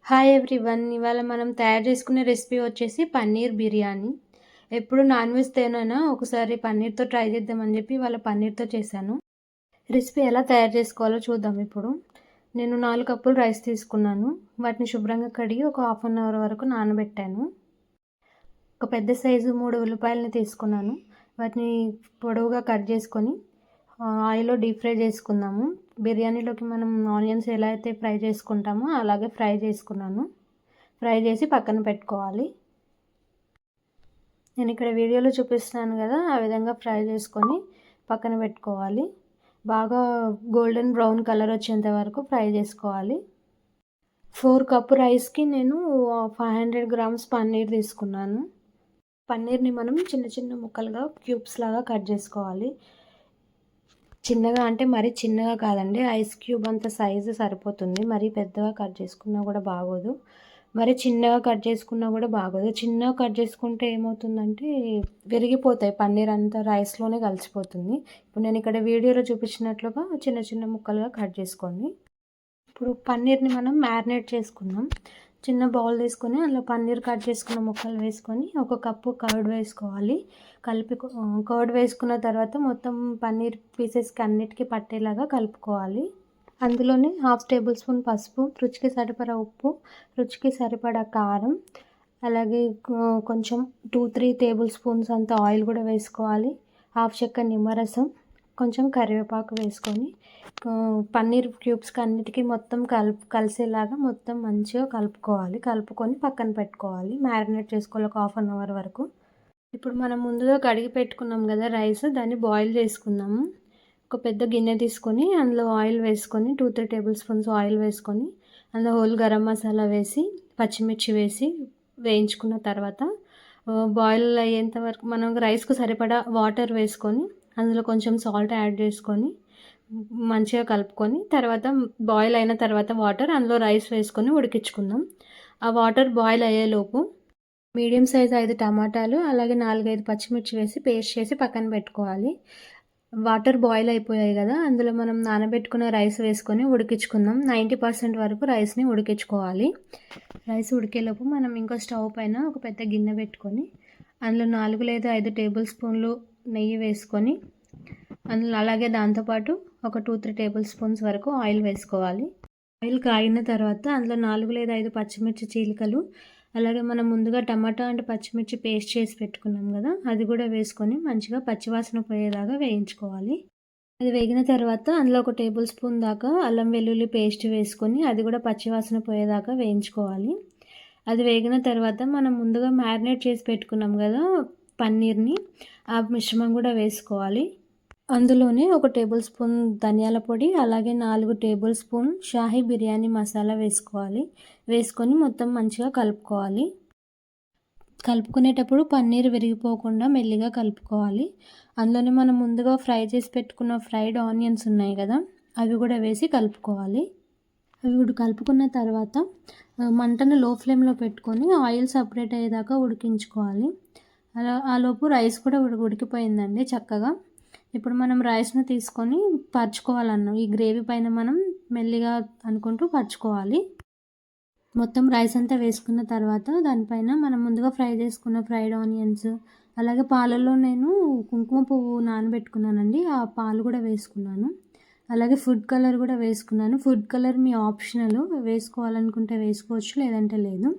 Hi everyone. ఇవాళ మనం తయారు చేసుకునే రెసిపీ వచ్చేసి పన్నీర్ బిర్యానీ. ఎప్పుడు నాన్ వెజ్ తినైనా ఒకసారి పన్నీర్తో ట్రై చేద్దామని చెప్పి ఇవాళ పన్నీర్తో చేశాను. రెసిపీ ఎలా తయారు చేసుకోవాలో చూద్దాం ఇప్పుడు. నేను 4 కప్పులు రైస్ తీసుకున్నాను. వాటిని శుభ్రంగా కడిగి ఒక హాఫ్ అన్ అవర్ వరకు నానబెట్టాను. ఒక పెద్ద సైజు 3 ఉల్లిపాయలని తీసుకున్నాను. వాటిని పొడవుగా కట్ చేసుకొని ఆయిల్లో డీప్ ఫ్రై చేసుకుందాము. బిర్యానీలోకి మనం ఆనియన్స్ ఎలా అయితే ఫ్రై చేసుకుంటామో అలాగే ఫ్రై చేసుకున్నాను. ఫ్రై చేసి పక్కన పెట్టుకోవాలి. నేను ఇక్కడ వీడియోలో చూపిస్తున్నాను కదా, ఆ విధంగా ఫ్రై చేసుకొని పక్కన పెట్టుకోవాలి. బాగా గోల్డెన్ బ్రౌన్ కలర్ వచ్చేంత వరకు ఫ్రై చేసుకోవాలి. 4 కప్పు రైస్కి నేను 500 గ్రామ్స్ పన్నీర్ తీసుకున్నాను. పన్నీర్ని మనం చిన్న చిన్న ముక్కలుగా క్యూబ్స్ లాగా కట్ చేసుకోవాలి. చిన్నగా అంటే మరీ చిన్నగా కాదండి, ఐస్ క్యూబ్ అంత సైజు సరిపోతుంది. మరీ పెద్దగా కట్ చేసుకున్నా కూడా బాగోదు, మరి చిన్నగా కట్ చేసుకున్నా కూడా బాగోదు. చిన్నగా కట్ చేసుకుంటే ఏమవుతుందంటే విరిగిపోతాయి, పన్నీర్ అంతా రైస్లోనే కలిసిపోతుంది. ఇప్పుడు నేను ఇక్కడ వీడియోలో చూపించినట్లుగా చిన్న చిన్న ముక్కలుగా కట్ చేసుకోండి. ఇప్పుడు పన్నీర్ని మనం మ్యారినేట్ చేసుకుందాం. చిన్న బౌల్ తీసుకొని అందులో పన్నీర్ కట్ చేసుకున్న ముక్కలు వేసుకొని 1 కప్పు కర్డ్ వేసుకోవాలి. కర్డ్ వేసుకున్న తర్వాత మొత్తం పన్నీర్ పీసెస్కి అన్నిటికీ పట్టేలాగా కలుపుకోవాలి. అందులోనే 1/2 టేబుల్ స్పూన్ పసుపు, రుచికి సరిపడా ఉప్పు, రుచికి సరిపడా కారం, అలాగే కొంచెం 2-3 టేబుల్ స్పూన్స్ అంత ఆయిల్ కూడా వేసుకోవాలి. 1/2 చెక్క నిమ్మరసం, కొంచెం కరివేపాకు వేసుకొని పన్నీర్ క్యూబ్స్కి అన్నిటికీ మొత్తం కలిసేలాగా మొత్తం మంచిగా కలుపుకోవాలి. కలుపుకొని పక్కన పెట్టుకోవాలి. మ్యారినేట్ చేసుకోవాలి ఒక హాఫ్ అన్ అవర్ వరకు. ఇప్పుడు మనం ముందుగా కడిగి పెట్టుకున్నాం కదా రైస్, దాన్ని బాయిల్ చేసుకుందాము. ఒక పెద్ద గిన్నె తీసుకొని అందులో ఆయిల్ వేసుకొని 2-3 టేబుల్ స్పూన్స్ ఆయిల్ వేసుకొని అందులో హోల్ గరం మసాలా వేసి పచ్చిమిర్చి వేసి వేయించుకున్న తర్వాత బాయిల్ అయ్యేంత వరకు మనం రైస్కు సరిపడా వాటర్ వేసుకొని అందులో కొంచెం సాల్ట్ యాడ్ చేసుకొని మంచిగా కలుపుకొని తర్వాత బాయిల్ అయిన తర్వాత వాటర్ అందులో రైస్ వేసుకొని ఉడికించుకుందాం. ఆ వాటర్ బాయిల్ అయ్యేలోపు మీడియం సైజ్ 5 టమాటాలు అలాగే 4-5 పచ్చిమిర్చి వేసి పేస్ట్ చేసి పక్కన పెట్టుకోవాలి. వాటర్ బాయిల్ అయిపోయాయి కదా, అందులో మనం నానబెట్టుకున్న రైస్ వేసుకొని ఉడికించుకుందాం. 90% వరకు రైస్ని ఉడికించుకోవాలి. రైస్ ఉడికేలోపు మనం ఇంకో స్టవ్ పైన ఒక పెద్ద గిన్నె పెట్టుకొని అందులో 4 లేదా 5 టేబుల్ స్పూన్లు నెయ్యి వేసుకొని అందులో అలాగే దాంతోపాటు ఒక 2-3 టేబుల్ స్పూన్స్ వరకు ఆయిల్ వేసుకోవాలి. ఆయిల్ కాగిన తర్వాత అందులో 4 లేదా 5 పచ్చిమిర్చి చీలికలు, అలాగే మనం ముందుగా టమాటా అండ్ పచ్చిమిర్చి పేస్ట్ చేసి పెట్టుకున్నాం కదా, అది కూడా వేసుకొని మంచిగా పచ్చివాసన పోయేలాగా వేయించుకోవాలి. అది వేగిన తర్వాత అందులో 1 టేబుల్ స్పూన్ దాకా అల్లం వెల్లుల్లి పేస్ట్ వేసుకొని అది కూడా పచ్చివాసన పోయేదాకా వేయించుకోవాలి. అది వేగిన తర్వాత మనం ముందుగా మ్యారినేట్ చేసి పెట్టుకున్నాం కదా పన్నీర్ని, ఆ మిశ్రమం కూడా వేసుకోవాలి. అందులోనే 1 టేబుల్ స్పూన్ ధనియాల పొడి అలాగే 4 టేబుల్ స్పూన్ షాహీ బిర్యానీ మసాలా వేసుకోవాలి. వేసుకొని మొత్తం మంచిగా కలుపుకోవాలి. కలుపుకునేటప్పుడు పన్నీర్ విరిగిపోకుండా మెల్లిగా కలుపుకోవాలి. అందులోనే మనం ముందుగా ఫ్రై చేసి పెట్టుకున్న ఫ్రైడ్ ఆనియన్స్ ఉన్నాయి కదా, అవి కూడా వేసి కలుపుకోవాలి. అవి కూడా కలుపుకున్న తర్వాత మంటను లో ఫ్లేమ్లో పెట్టుకొని ఆయిల్ సపరేట్ అయ్యేదాకా ఉడికించుకోవాలి. ఆలోపు రైస్ కూడా ఉడికిపోయిందండి చక్కగా. ఇప్పుడు మనం రైస్ను తీసుకొని పరుచుకోవాలన్నాం. ఈ గ్రేవీ పైన మనం మెల్లిగా అనుకుంటూ పరుచుకోవాలి. మొత్తం రైస్ అంతా వేసుకున్న తర్వాత దానిపైన మనం ముందుగా ఫ్రై చేసుకున్న ఫ్రైడ్ ఆనియన్స్, అలాగే పాలల్లో నేను కుంకుమ పువ్వు నానబెట్టుకున్నానండి, ఆ పాలు కూడా వేసుకున్నాను. అలాగే ఫుడ్ కలర్ కూడా వేసుకున్నాను. ఫుడ్ కలర్ మీ ఆప్షనల్, వేసుకోవాలనుకుంటే వేసుకోవచ్చు, లేదంటే లేదు.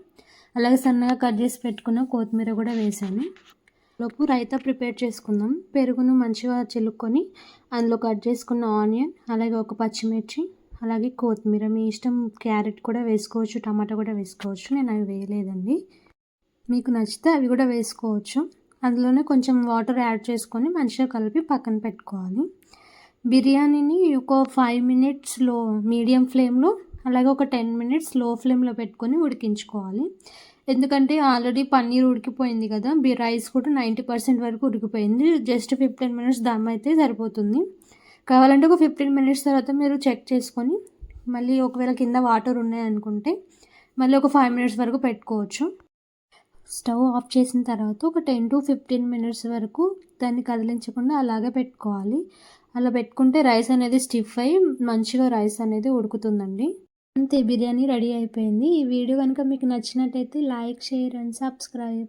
అలాగే సన్నగా కట్ చేసి పెట్టుకున్న కొత్తిమీర కూడా వేసాను. లోపు రైతా ప్రిపేర్ చేసుకుందాం. పెరుగును మంచిగా చిలుక్కొని అందులో కట్ చేసుకున్న ఆనియన్, అలాగే ఒక పచ్చిమిర్చి, అలాగే కొత్తిమీర, మీ ఇష్టం, క్యారెట్ కూడా వేసుకోవచ్చు, టమాటా కూడా వేసుకోవచ్చు. నేను అవి వేయలేదండి, మీకు నచ్చితే అవి కూడా వేసుకోవచ్చు. అందులోనే కొంచెం వాటర్ యాడ్ చేసుకొని మంచిగా కలిపి పక్కన పెట్టుకోవాలి. బిర్యానీని ఒక 5 మినిట్స్ మీడియం ఫ్లేమ్లో, అలాగే ఒక 10 మినిట్స్ లో ఫ్లేమ్లో పెట్టుకొని ఉడికించుకోవాలి. ఎందుకంటే ఆల్రెడీ పన్నీర్ ఉడికిపోయింది కదా, రైస్ కూడా 90% వరకు ఉడికిపోయింది. జస్ట్ 15 మినిట్స్ దమ్ అయితే సరిపోతుంది. కావాలంటే ఒక 15 మినిట్స్ తర్వాత మీరు చెక్ చేసుకొని మళ్ళీ ఒకవేళ కింద వాటర్ ఉన్నాయనుకుంటే మళ్ళీ ఒక 5 మినిట్స్ వరకు పెట్టుకోవచ్చు. స్టవ్ ఆఫ్ చేసిన తర్వాత ఒక 10-15 మినిట్స్ వరకు దాన్ని కదిలించకుండా అలాగే పెట్టుకోవాలి. అలా పెట్టుకుంటే రైస్ అనేది స్టిఫ్ అయ్యి మంచిగా రైస్ అనేది ఉడుకుతుందండి. అంతే బిర్యానీ రెడీ అయిపోయింది. ఈ వీడియో కనుక మీకు నచ్చినట్టయితే లైక్, షేర్ అండ్ సబ్స్క్రైబ్.